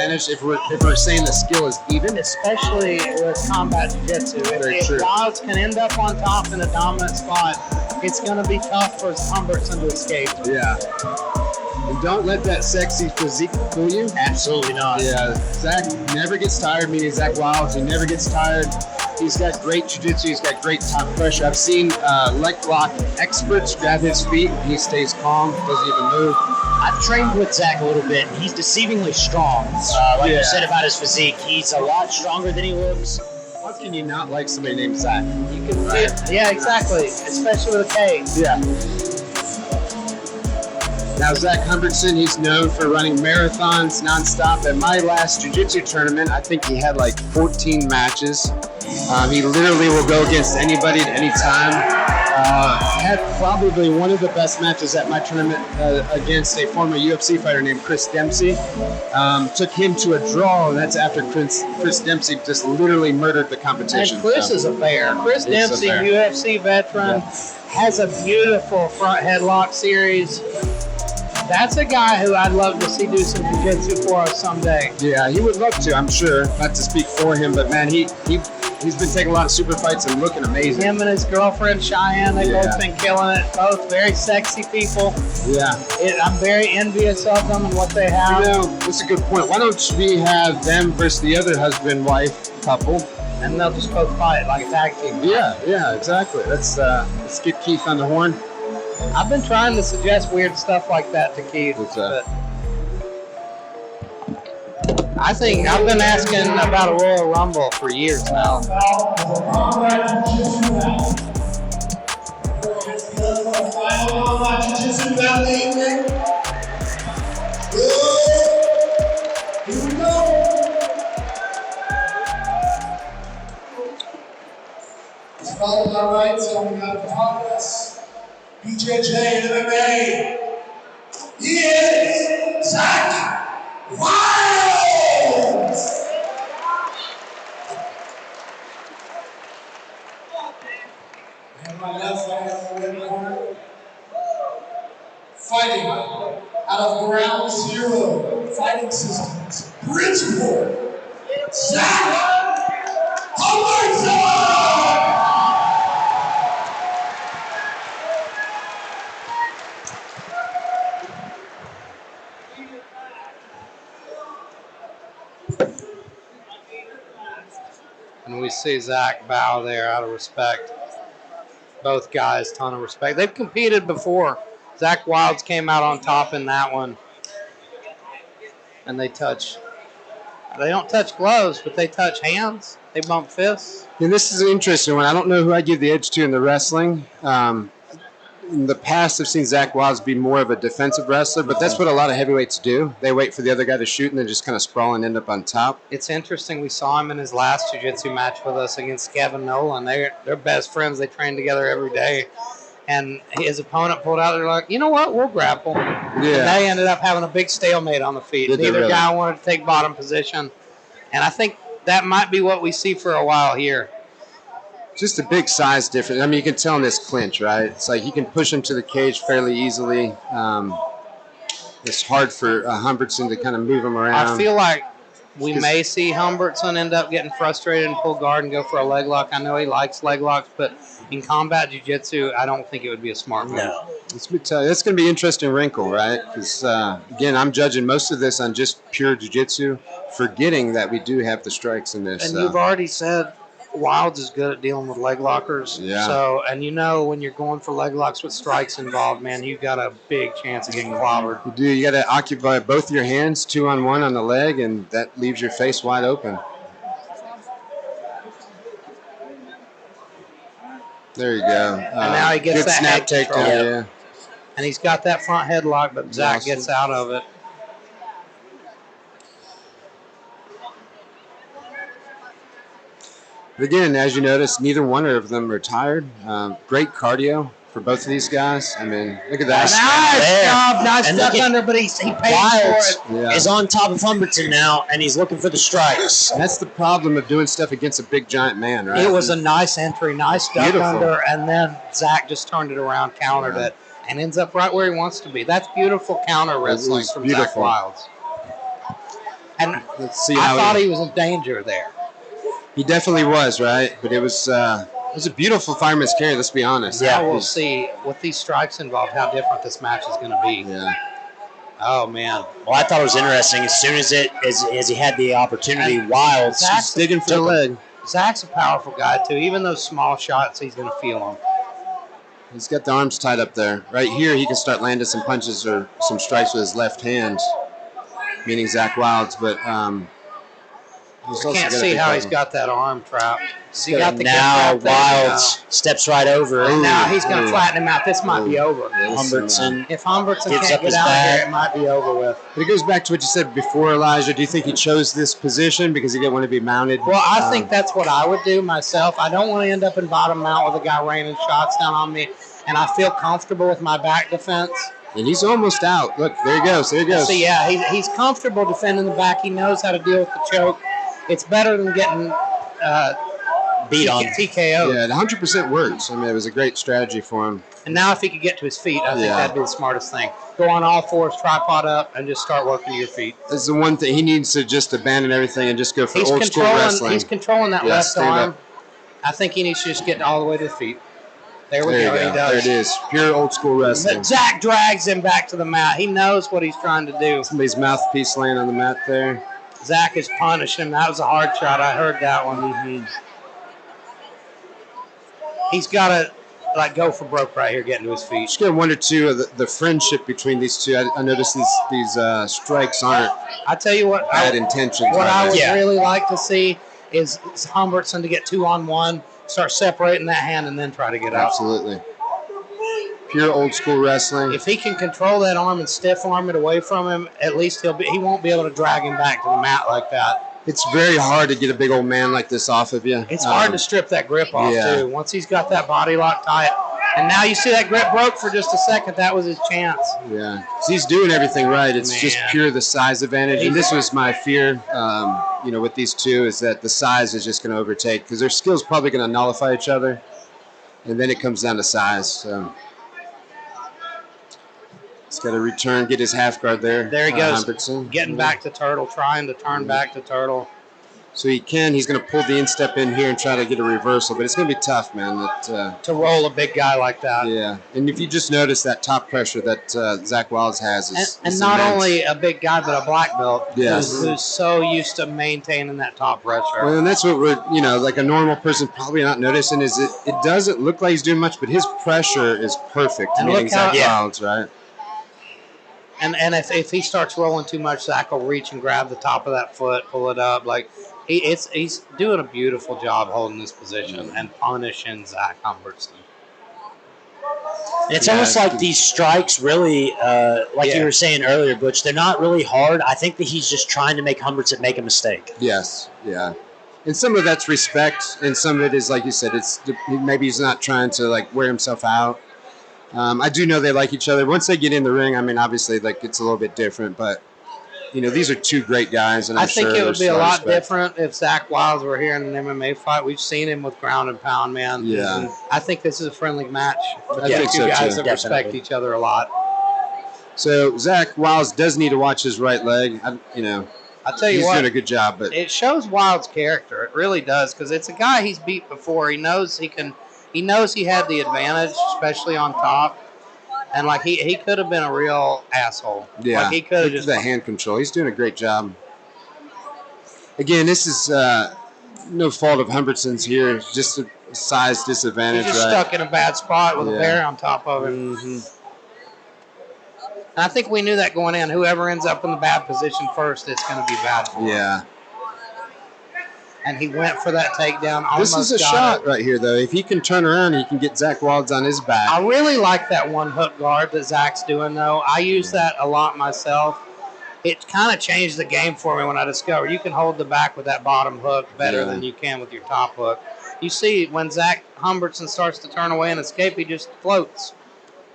advantage if we're saying the skill is even. Especially with combat jiu-jitsu. If Wilds can end up on top in a dominant spot, it's going to be tough for Humbertson to escape. Yeah. And don't let that sexy physique fool you. Absolutely not. Yeah, Zack never gets tired, meaning Zack Wilds. He never gets tired. He's got great jiu-jitsu. He's got great top pressure. I've seen leg lock experts grab his feet. He stays calm, doesn't even move. I've trained with Zack a little bit, and he's deceivingly strong. Like you said about his physique, he's a lot stronger than he looks. How can you not like somebody named Zack? You can, yeah, exactly. Especially with a K. Yeah. Now, Zack Humbertson, he's known for running marathons nonstop. At my last jiu-jitsu tournament, I think he had like 14 matches. He literally will go against anybody at any time. Had probably one of the best matches at my tournament against a former UFC fighter named Chris Dempsey. Took him to a draw, and that's after Chris Dempsey just literally murdered the competition. And Chris is a bear. Chris Dempsey, UFC veteran, has a beautiful front headlock series. That's a guy who I'd love to see do some jiu-jitsu for us someday. Yeah, he would love to, I'm sure. Not to speak for him, but man, he's been taking a lot of super fights and looking amazing. Him and his girlfriend Cheyenne, they've both been killing it. Both very sexy people. Yeah. I'm very envious of them and what they have. You know, that's a good point. Why don't we have them versus the other husband-wife couple? And they'll just both fight like a tag team. Yeah, exactly. Let's get Keith on the horn. I've been trying to suggest weird stuff like that to Keith. But I think I've been asking about a Royal Rumble for years now. It's followed by rights coming out of Congress. BJJ and MMA. He is Zack Wilds. And my left, I have the red corner. Fighting out of Ground Zero Fighting Systems, Bridgeport, Zack Humbertson. And we see Zack bow there out of respect. Both guys, ton of respect. They've competed before. Zack Wilds came out on top in that one. And they don't touch gloves, but they touch hands. They bump fists. And this is an interesting one. I don't know who I give the edge to in the wrestling. In the past, I've seen Zack Wilds be more of a defensive wrestler, but that's what a lot of heavyweights do. They wait for the other guy to shoot and then just kind of sprawl and end up on top. It's interesting. We saw him in his last jiu-jitsu match with us against Kevin Nolan. They're best friends. They train together every day. And his opponent pulled out. They're like, you know what? We'll grapple. Yeah. And they ended up having a big stalemate on the feet. Neither guy wanted to take bottom position. And I think that might be what we see for a while here. Just a big size difference. I mean, you can tell in this clinch, right? It's like he can push him to the cage fairly easily. It's hard for Humbertson to kind of move him around. I feel like we may see Humbertson end up getting frustrated and pull guard and go for a leg lock. I know he likes leg locks, but in combat jiu-jitsu, I don't think it would be a smart move. No. That's going to be an interesting wrinkle, right? Because, again, I'm judging most of this on just pure jiu-jitsu, forgetting that we do have the strikes in this. And you've already said Wilds is good at dealing with leg lockers. Yeah. So, and you know when you're going for leg locks with strikes involved, man, you've got a big chance of getting clobbered. You do. You got to occupy both your hands, 2-on-1 on the leg, and that leaves your face wide open. There you go. And now he gets good that snap takedown. Yeah. And he's got that front headlock, but Zack gets out of it. But again, as you notice, neither one of them are tired. Great cardio for both of these guys. I mean, look at that. Nice duck under, but he pays for it. Yeah. Is on top of Humbertson now, and he's looking for the strikes. And that's the problem of doing stuff against a big, giant man, right? It was a nice entry, nice duck under, and then Zack just turned it around, countered it, and ends up right where he wants to be. That's beautiful counter wrestling from Zack Wilds. And let's see I how thought he was in danger there. He definitely was, right? But it was a beautiful fireman's carry. Let's be honest. Now we'll see with these strikes involved how different this match is going to be. Yeah. Oh man. Well, I thought it was interesting. As soon as he had the opportunity, Wilds Zach's digging for the leg. Zach's a powerful guy too. Even those small shots, he's going to feel them. He's got the arms tied up there. Right here, he can start landing some punches or some strikes with his left hand, meaning Zach Wilds. But you can't see how he's got that arm trapped. He got the now Wilds steps right over. And now he's going to flatten him out. This might be over. Humbertson. If Humbertson gives can't up get his out back. here, it might be over with. But it goes back to what you said before, Elijah. Do you think he chose this position because he didn't want to be mounted? Well, I think that's what I would do myself. I don't want to end up in bottom mount with a guy raining shots down on me, and I feel comfortable with my back defense. And he's almost out. Look, there he goes. There he goes. So, yeah, he's comfortable defending the back. He knows how to deal with the choke. It's better than getting beat on TKO. Yeah, it 100% works. I mean, it was a great strategy for him. And now if he could get to his feet, I think that'd be the smartest thing. Go on all fours, tripod up, and just start working to your feet. This is the one thing. He needs to just abandon everything and just go for old school wrestling. He's controlling that left arm. I think he needs to just get all the way to the feet. There we go. He does. There it is. Pure old school wrestling. But Zach drags him back to the mat. He knows what he's trying to do. Somebody's mouthpiece laying on the mat there. Zach is punishing him. That was a hard shot. I heard that one. Mm-hmm. He's got to go for broke right here, getting to his feet. Just get one or two of the friendship between these two. I noticed these strikes aren't. I tell you what, bad intentions. What I would really like to see is Humbertson to get 2-on-1, start separating that hand, and then try to get out. Absolutely. Pure old school wrestling. If he can control that arm and stiff arm it away from him, at least he won't be able to drag him back to the mat like that. It's very hard to get a big old man like this off of you. It's hard to strip that grip off, too. Once he's got that body lock tight. And now you see that grip broke for just a second. That was his chance. Yeah. So he's doing everything right. It's just pure the size advantage. And this was my fear, with these two, is that the size is just going to overtake because their skills probably going to nullify each other. And then it comes down to size. So he's got to return, get his half guard there. There he goes. Humbertson. Getting back to Turtle, trying to turn back to Turtle. So he's going to pull the instep in here and try to get a reversal, but it's going to be tough, man. To roll a big guy like that. Yeah, and if you just notice that top pressure that Zach Wilds has is not immense. only a big guy, but a black belt who's so used to maintaining that top pressure. Well, and that's what we're, like a normal person probably not noticing is it doesn't look like he's doing much, but his pressure is perfect. And look how, Zach Wilds, right? And if he starts rolling too much, Zach will reach and grab the top of that foot, pull it up. He's doing a beautiful job holding this position and punishing Zack Humbertson. It's almost like these strikes really, you were saying earlier, Butch, they're not really hard. I think that he's just trying to make Humbertson make a mistake. Yes, yeah. And some of that's respect, and some of it is, like you said, maybe he's not trying to, wear himself out. I do know they like each other. Once they get in the ring, I mean, obviously, it's a little bit different, but these are two great guys, and I think it would be a lot different if Zach Wilds were here in an MMA fight. We've seen him with ground and pound, man. Yeah. And I think this is a friendly match. I think two so, guys too. that respect each other a lot. So Zach Wilds does need to watch his right leg. I tell you he's doing a good job, but it shows Wilds' character. It really does, because it's a guy he's beat before. He knows he can. He knows he had the advantage, especially on top. And he could have been a real asshole. Yeah, he could have just the hand control. He's doing a great job. Again, this is no fault of Humbertson's here. It's just a size disadvantage. He's just stuck in a bad spot with a bear on top of him. Mm-hmm. And I think we knew that going in. Whoever ends up in the bad position first, it's going to be bad for him. Yeah. And he went for that takedown. This is a shot right here, though. If he can turn around, he can get Zach Wilds on his back. I really like that one hook guard that Zach's doing, though. I use that a lot myself. It kind of changed the game for me when I discovered you can hold the back with that bottom hook better than you can with your top hook. You see, when Zach Humbertson starts to turn away and escape, he just floats.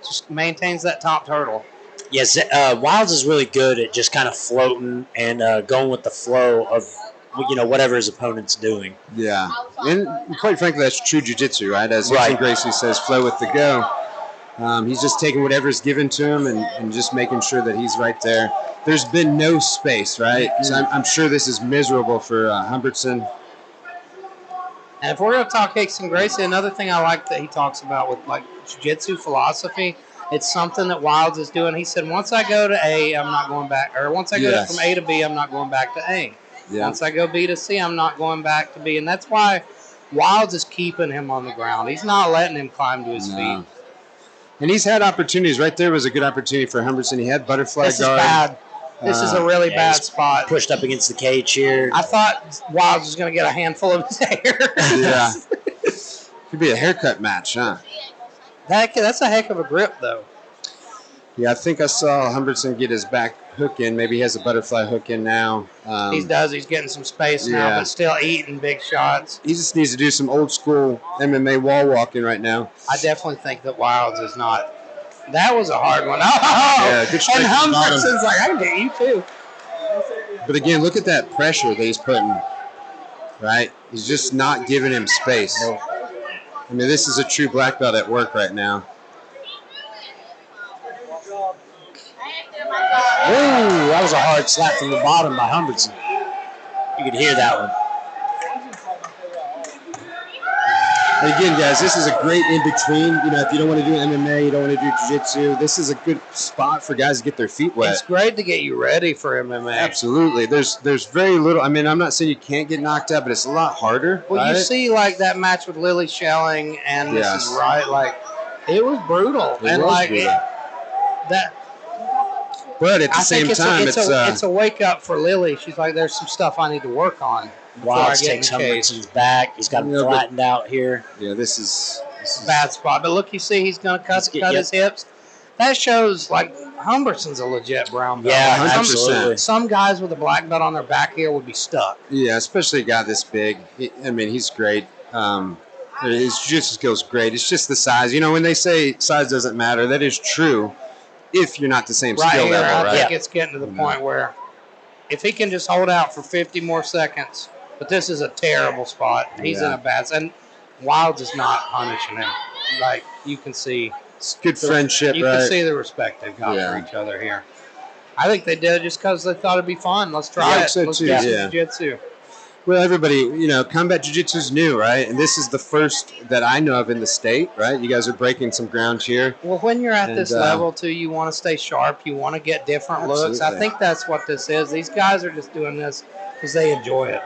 Just maintains that top turtle. Yes, Wilds is really good at just kind of floating and going with the flow of whatever his opponent's doing. Yeah. And quite frankly, that's true jiu-jitsu, right? As Gracie says, flow with the go. He's just taking whatever's given to him and just making sure that he's right there. There's been no space, right? So I'm sure this is miserable for Humbertson. And if we're going to talk Hickson Gracie, another thing I like that he talks about with like jiu-jitsu philosophy, it's something that Wilds is doing. He said, once I go to A, I'm not going back. Or once I go from A to B, I'm not going back to A. Yeah. Once I go B to C, I'm not going back to B. And that's why Wilds is keeping him on the ground. He's not letting him climb to his feet. And he's had opportunities. Right there was a good opportunity for Humbertson. He had butterfly guard. This is bad. This is a really bad spot. Pushed up against the cage here. I thought Wilds was going to get a handful of his hair. Yeah. Could be a haircut match, huh? That's a heck of a grip, though. Yeah, I think I saw Humbertson get his back hook in. Maybe he has a butterfly hook in now. He does. He's getting some space now, but still eating big shots. He just needs to do some old school MMA wall walking right now. I definitely think that Wilds is not. That was a hard one. Oh! Yeah, good strike. And Humbertson's like, I can get you too. But again, look at that pressure that he's putting. Right? He's just not giving him space. No. I mean, this is a true black belt at work right now. Ooh, that was a hard slap from the bottom by Humbertson. You could hear that one. And again, guys, this is a great in-between. You know, if you don't want to do MMA, you don't want to do jiu-jitsu, this is a good spot for guys to get their feet wet. It's great to get you ready for MMA. Absolutely. There's very little. I mean, I'm not saying you can't get knocked out, but it's a lot harder. Well, right? You see, like, that match with Lily Schelling and this is right. Like, it was brutal. That. But at the same time, it's a wake up for Lily. She's like, there's some stuff I need to work on. Wilds takes Humbertson's back. He's got him flattened out here. Yeah, this is a bad spot. But look, you see, he's going to cut his hips. That shows like Humbertson's a legit brown belt. Yeah, absolutely. Some guys with a black belt on their back here would be stuck. Yeah, especially a guy this big. I mean, he's great. His jiu-jitsu skills great. It's just the size. You know, when they say size doesn't matter, that is true. If you're not the same skill level, I think it's getting to the point where if he can just hold out for 50 more seconds, but this is a terrible spot. He's in a bad spot. And Wilds is not punishing him. Like, you can see. It's good friendship, You can see the respect they've got for each other here. I think they did it just because they thought it'd be fun. Let's try it. Let's do some jiu-jitsu. Well, everybody, you know, combat jiu-jitsu is new, right? And this is the first that I know of in the state, right? You guys are breaking some ground here. Well, when you're at this level, too, you want to stay sharp. You want to get different looks. I think that's what this is. These guys are just doing this because they enjoy it.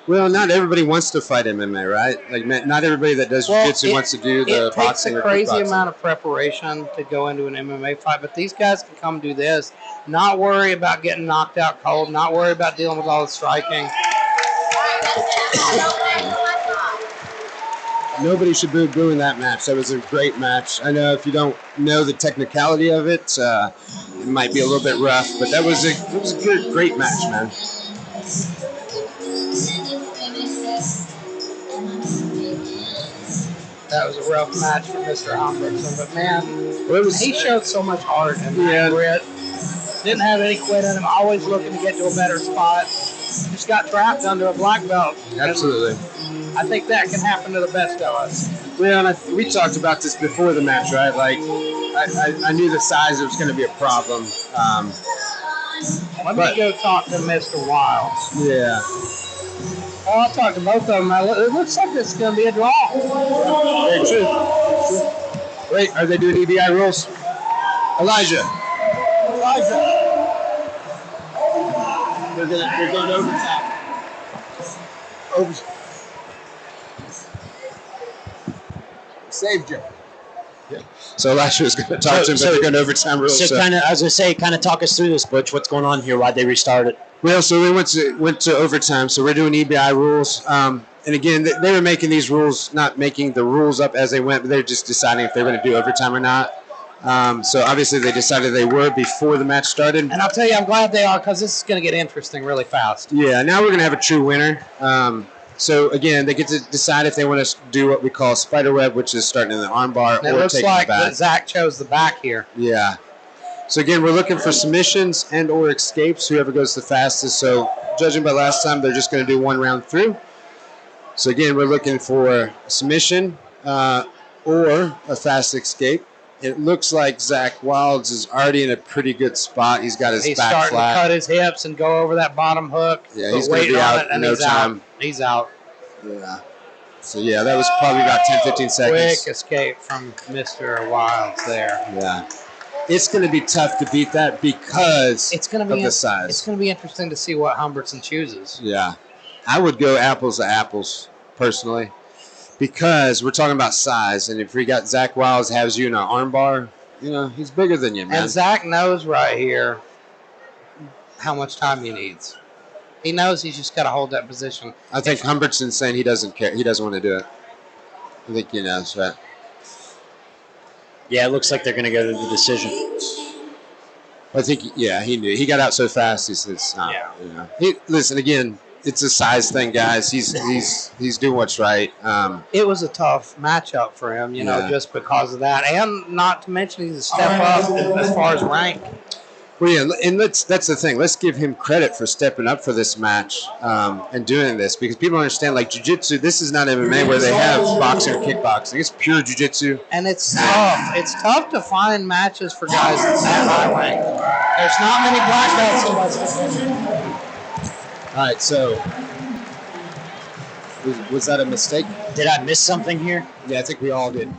Well, not everybody wants to fight MMA, right? Like, not everybody that does jiu-jitsu wants to do the boxing. It takes a crazy amount of preparation to go into an MMA fight, but these guys can come do this, not worry about getting knocked out cold, not worry about dealing with all the striking. Nobody should be booing that match. That was a great match. I know if you don't know the technicality of it, it might be a little bit rough, but that was a good, great match, man. That was a rough match for Mr. Humbertson, but man, he showed so much heart and grit. Didn't have any quit in him. Always looking to get to a better spot. Just got trapped under a black belt. Absolutely. I think that can happen to the best of us. Well, and we talked about this before the match, right? Like, I knew the size was going to be a problem. Let me go talk to Mr. Wilds. Yeah. Oh, I'll talk to both of them. It looks like this is going to be a draw. Very true. Wait, are they doing EBI rules? Elijah. They're going overtime. Saved you. Yeah. So Elijah was going to talk to him, but they're going overtime rules. So kind of, I was going to say, kind of talk us through this, Butch. What's going on here? Why'd they restart it? Well, so we went to overtime. So we're doing EBI rules. And again, they were making these rules, not making the rules up as they went, but they're just deciding if they're going to do overtime or not. So obviously they decided they were before the match started. And I'll tell you, I'm glad they are because this is going to get interesting really fast. Yeah, now we're going to have a true winner. So again, they get to decide if they want to do what we call spider web, which is starting in the armbar or taking the back. It looks like that Zach chose the back here. Yeah. So again, we're looking for submissions and or escapes, whoever goes the fastest. So judging by last time, they're just going to do one round through. So again, we're looking for a submission or a fast escape. It looks like Zach Wilds is already in a pretty good spot. He's got his He's back starting flat. to cut his hips and go over that bottom hook. Yeah, put he's going to weight be on out it, and in no he's time. out. He's out. Yeah. So, yeah, that was probably about 10, 15 seconds. Quick escape from Mr. Wilds there. Yeah. It's going to be tough to beat that because It's going to of be the size. It's going to be interesting to see what Humbertson chooses. Yeah. I would go apples to apples, personally, because we're talking about size. And if we got Zach Wilds has you in an arm bar, you know, he's bigger than you, man. And Zach knows right here how much time he needs. He knows he's just got to hold that position. I think Humbertson's saying he doesn't care. He doesn't want to do it. I think he knows that. Yeah, it looks like they're going to go to the decision. I think, yeah, he knew. He got out so fast. He said, "It's not." Yeah. You know. Listen again. It's a size thing, guys. He's doing what's right. It was a tough matchup for him, you know, Yeah. just because of that, and not to mention he's a step up as far as rank. Well, yeah, and that's the thing. Let's give him credit for stepping up for this match and doing this, because people understand, like, jiu-jitsu, this is not MMA where they have boxing or kickboxing. It's pure jiu-jitsu. And it's tough. It's tough to find matches for guys that high rank. There's not many black belts in West Virginia. All right, so was that a mistake? Did I miss something here? Yeah, I think we all did.